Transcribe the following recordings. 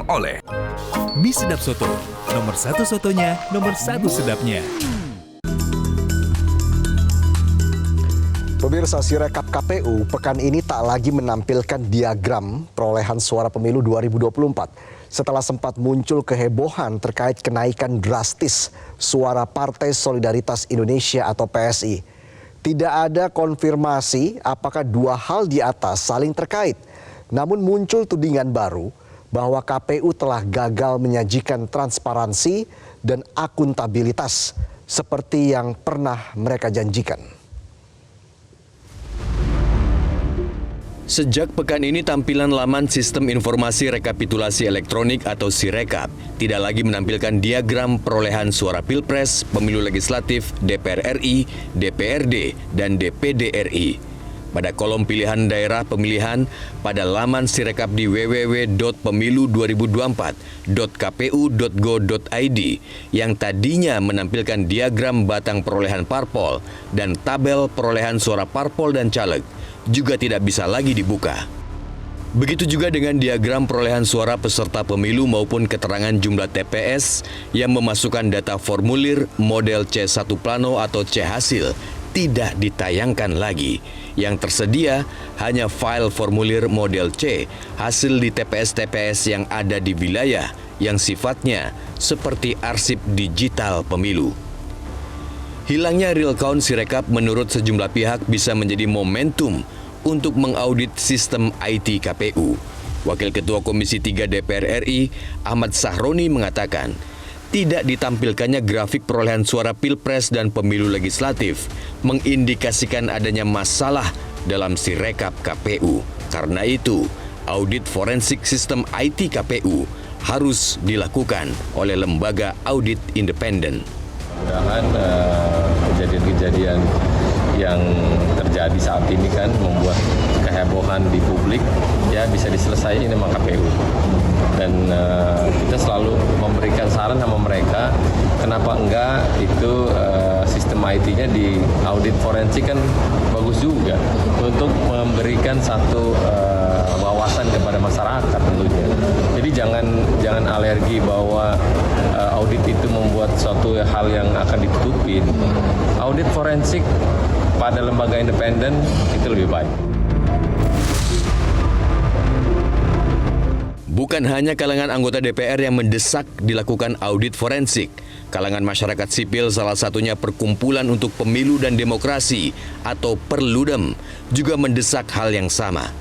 oleh Mie Sedap Soto, nomor 1 sotonya, nomor 1 sedapnya. Pemirsa, Sirekap KPU pekan ini tak lagi menampilkan diagram perolehan suara pemilu 2024 setelah sempat muncul kehebohan terkait kenaikan drastis suara Partai Solidaritas Indonesia atau PSI. Tidak ada konfirmasi apakah dua hal di atas saling terkait. Namun muncul tudingan baru bahwa KPU telah gagal menyajikan transparansi dan akuntabilitas seperti yang pernah mereka janjikan. Sejak pekan ini tampilan laman Sistem Informasi Rekapitulasi Elektronik atau Sirekap tidak lagi menampilkan diagram perolehan suara Pilpres, Pemilu Legislatif, DPR RI, DPRD, dan DPD RI. Pada kolom pilihan daerah pemilihan pada laman Sirekap di www.pemilu2024.kpu.go.id yang tadinya menampilkan diagram batang perolehan parpol dan tabel perolehan suara parpol dan caleg juga tidak bisa lagi dibuka. Begitu juga dengan diagram perolehan suara peserta pemilu maupun keterangan jumlah TPS yang memasukkan data formulir model C1 Plano atau C hasil tidak ditayangkan lagi. Yang tersedia hanya file formulir model C hasil di TPS-TPS yang ada di wilayah yang sifatnya seperti arsip digital pemilu. Hilangnya real count Sirekap menurut sejumlah pihak bisa menjadi momentum untuk mengaudit sistem IT KPU. Wakil Ketua Komisi 3 DPR RI, Ahmad Sahroni mengatakan, tidak ditampilkannya grafik perolehan suara Pilpres dan Pemilu Legislatif mengindikasikan adanya masalah dalam Sirekap KPU. Karena itu, audit forensik sistem IT KPU harus dilakukan oleh lembaga audit independen. Mudah-mudahan kejadian-kejadian yang terjadi saat ini kan membuat kehebohan di publik ya bisa diselesaikan sama KPU. Dan kita selalu memberikan saran sama mereka, kenapa enggak itu sistem IT-nya di audit forensik kan bagus juga untuk memberikan satu wawasan kepada masyarakat tentunya. Jadi jangan alergi bahwa audit itu membuat suatu hal yang akan ditutupin. Audit forensik pada lembaga independen itu lebih baik. Bukan hanya kalangan anggota DPR yang mendesak dilakukan audit forensik. Kalangan masyarakat sipil, salah satunya Perkumpulan untuk Pemilu dan Demokrasi atau Perludem, juga mendesak hal yang sama.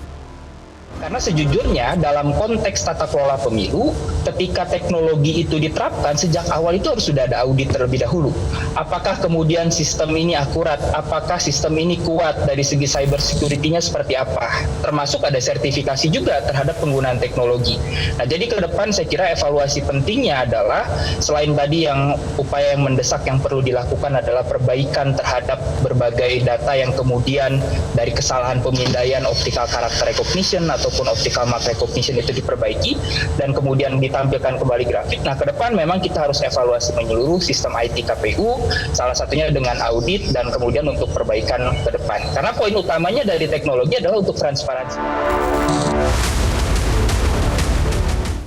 Karena sejujurnya dalam konteks tata kelola pemilu, ketika teknologi itu diterapkan sejak awal itu harus sudah ada audit terlebih dahulu. Apakah kemudian sistem ini akurat? Apakah sistem ini kuat dari segi cyber security-nya seperti apa? Termasuk ada sertifikasi juga terhadap penggunaan teknologi. Nah, jadi ke depan saya kira evaluasi pentingnya adalah selain tadi yang upaya yang mendesak yang perlu dilakukan adalah perbaikan terhadap berbagai data yang kemudian dari kesalahan pemindaian optical character recognition ataupun optical mark recognition itu diperbaiki dan kemudian ditampilkan kembali grafik. Nah, ke depan memang kita harus evaluasi menyeluruh sistem IT KPU, salah satunya dengan audit dan kemudian untuk perbaikan ke depan. Karena poin utamanya dari teknologi adalah untuk transparansi.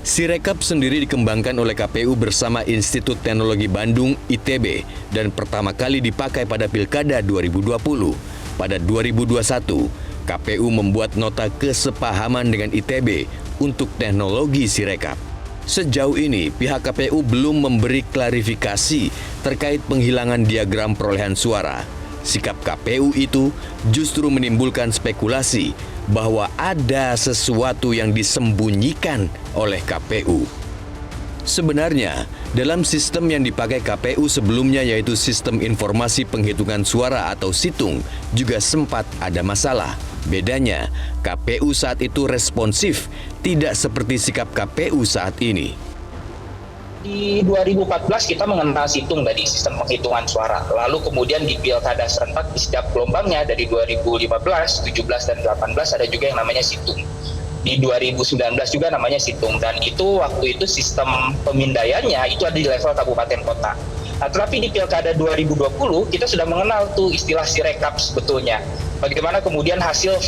Sirekap sendiri dikembangkan oleh KPU bersama Institut Teknologi Bandung ITB dan pertama kali dipakai pada Pilkada 2020. Pada 2021, KPU membuat nota kesepahaman dengan ITB untuk teknologi Sirekap. Sejauh ini, pihak KPU belum memberi klarifikasi terkait penghilangan diagram perolehan suara. Sikap KPU itu justru menimbulkan spekulasi bahwa ada sesuatu yang disembunyikan oleh KPU. Sebenarnya, dalam sistem yang dipakai KPU sebelumnya yaitu Sistem Informasi Penghitungan Suara atau SITUNG juga sempat ada masalah. Bedanya, KPU saat itu responsif, tidak seperti sikap KPU saat ini. Di 2014 kita mengenal SITUNG tadi, sistem penghitungan suara. Lalu kemudian di pilkada serentak di setiap gelombangnya dari 2015, 17, dan 18 ada juga yang namanya SITUNG. Di 2019 juga namanya SITUNG. Dan itu waktu itu sistem pemindaiannya itu ada di level kabupaten kota. Nah, tetapi di pilkada 2020 kita sudah mengenal tuh istilah Sirekap sebetulnya. bagaimana kemudian hasil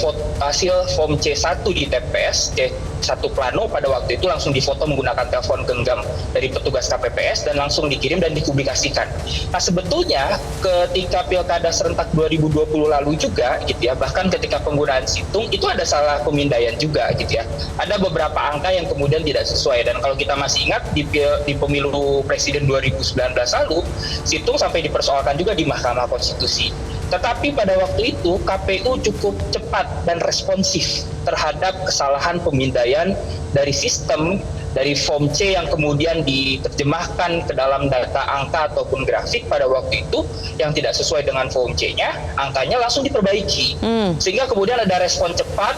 form C1 di TPS, C1 plano pada waktu itu langsung difoto menggunakan telepon genggam dari petugas KPPS dan langsung dikirim dan dipublikasikan. Nah, sebetulnya ketika Pilkada serentak 2020 lalu juga gitu ya, bahkan ketika penggunaan situng itu ada salah pemindaian juga gitu ya. Ada beberapa angka yang kemudian tidak sesuai, dan kalau kita masih ingat di pemilu presiden 2019 lalu, situng sampai dipersoalkan juga di Mahkamah Konstitusi. Tetapi pada waktu itu KPU cukup cepat dan responsif terhadap kesalahan pemindaian dari sistem, dari form C yang kemudian diterjemahkan ke dalam data angka ataupun grafik pada waktu itu yang tidak sesuai dengan form C-nya, angkanya langsung diperbaiki. Sehingga kemudian ada respon cepat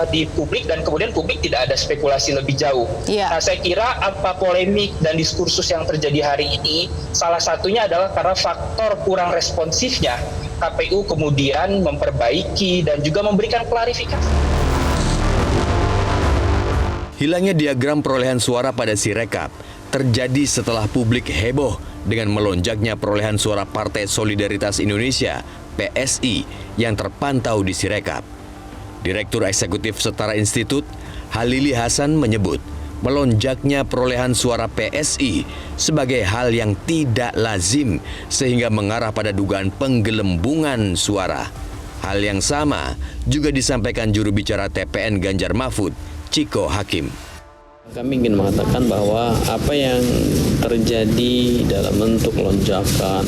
di publik, dan kemudian publik tidak ada spekulasi lebih jauh. Nah, saya kira apa polemik dan diskursus yang terjadi hari ini, salah satunya adalah karena faktor kurang responsifnya KPU kemudian memperbaiki dan juga memberikan klarifikasi. Hilangnya diagram perolehan suara pada Sirekap terjadi setelah publik heboh dengan melonjaknya perolehan suara Partai Solidaritas Indonesia (PSI) yang terpantau di Sirekap. Direktur Eksekutif Setara Institut, Halili Hasan menyebut melonjaknya perolehan suara PSI sebagai hal yang tidak lazim sehingga mengarah pada dugaan penggelembungan suara. Hal yang sama juga disampaikan juru bicara TPN Ganjar Mahfud, Ciko Hakim. Kami ingin mengatakan bahwa apa yang terjadi dalam bentuk lonjakan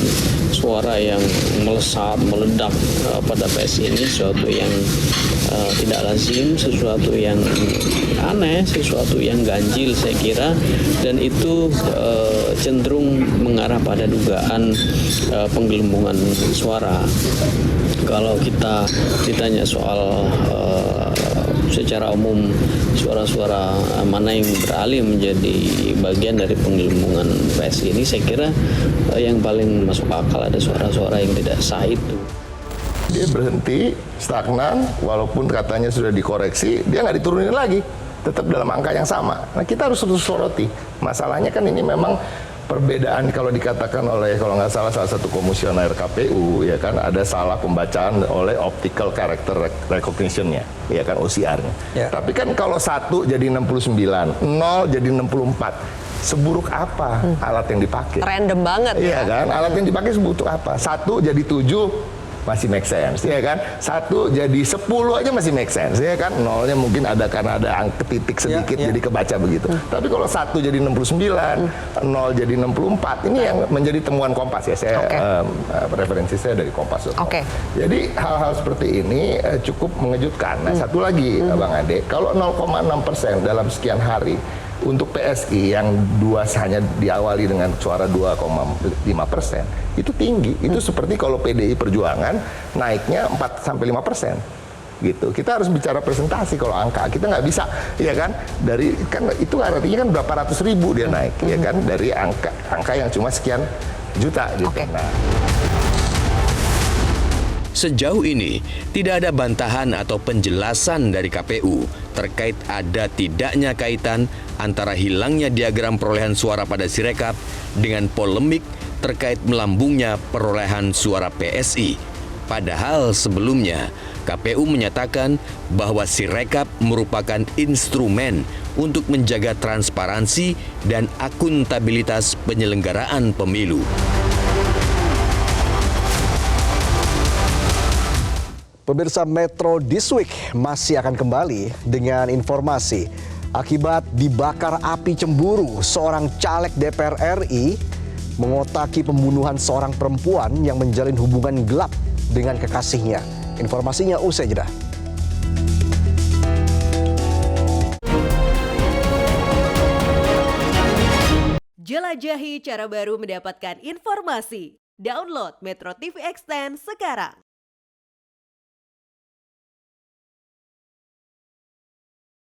suara yang melesat, meledak pada PSI ini sesuatu yang tidak lazim, sesuatu yang aneh, sesuatu yang ganjil saya kira, dan itu cenderung mengarah pada dugaan penggelembungan suara. Kalau kita ditanya soal secara umum suara-suara mana yang beralih menjadi bagian dari penggelembungan PSI ini, saya kira yang paling masuk akal ada suara-suara yang tidak sah itu. Dia berhenti, stagnan, walaupun katanya sudah dikoreksi, dia nggak diturunin lagi, tetap dalam angka yang sama. Nah, kita harus terus soroti. Masalahnya kan ini memang perbedaan, kalau dikatakan oleh, kalau nggak salah satu komisioner KPU, ya kan, ada salah pembacaan oleh optical character recognition-nya, ya kan, OCR-nya. Ya. Tapi kan kalau 1 jadi 69, 0 jadi 64, seburuk apa alat yang dipakai? Random banget. Iya kan, alat yang dipakai seburuk apa? 1 jadi 7 masih make sense, ya kan? 1 jadi 10 aja masih make sense, ya kan? Nolnya mungkin ada karena ada angka titik sedikit jadi kebaca begitu. Tapi kalau 1 jadi 69, 0 jadi 64, ini yang menjadi temuan Kompas ya. Saya referensi saya dari Kompas. Jadi hal-hal seperti ini cukup mengejutkan. Nah, satu lagi Bang Ade, kalau 0,6% dalam sekian hari untuk PSI yang hanya diawali dengan suara 2,5%, itu tinggi. Itu seperti kalau PDI Perjuangan naiknya 4-5%. Gitu. Kita harus bicara presentasi kalau angka. Kita nggak bisa, ya kan? Dari kan itu artinya kan berapa ratus ribu dia naik, ya kan? Dari angka yang cuma sekian juta gitu. Nah, sejauh ini, tidak ada bantahan atau penjelasan dari KPU terkait ada tidaknya kaitan antara hilangnya diagram perolehan suara pada Sirekap dengan polemik terkait melambungnya perolehan suara PSI. Padahal sebelumnya, KPU menyatakan bahwa Sirekap merupakan instrumen untuk menjaga transparansi dan akuntabilitas penyelenggaraan pemilu. Pemirsa, Metro This Week masih akan kembali dengan informasi akibat dibakar api cemburu, seorang caleg DPR RI mengotaki pembunuhan seorang perempuan yang menjalin hubungan gelap dengan kekasihnya. Informasinya usai jeda. Jelajahi cara baru mendapatkan informasi. Download Metro TV Extend sekarang.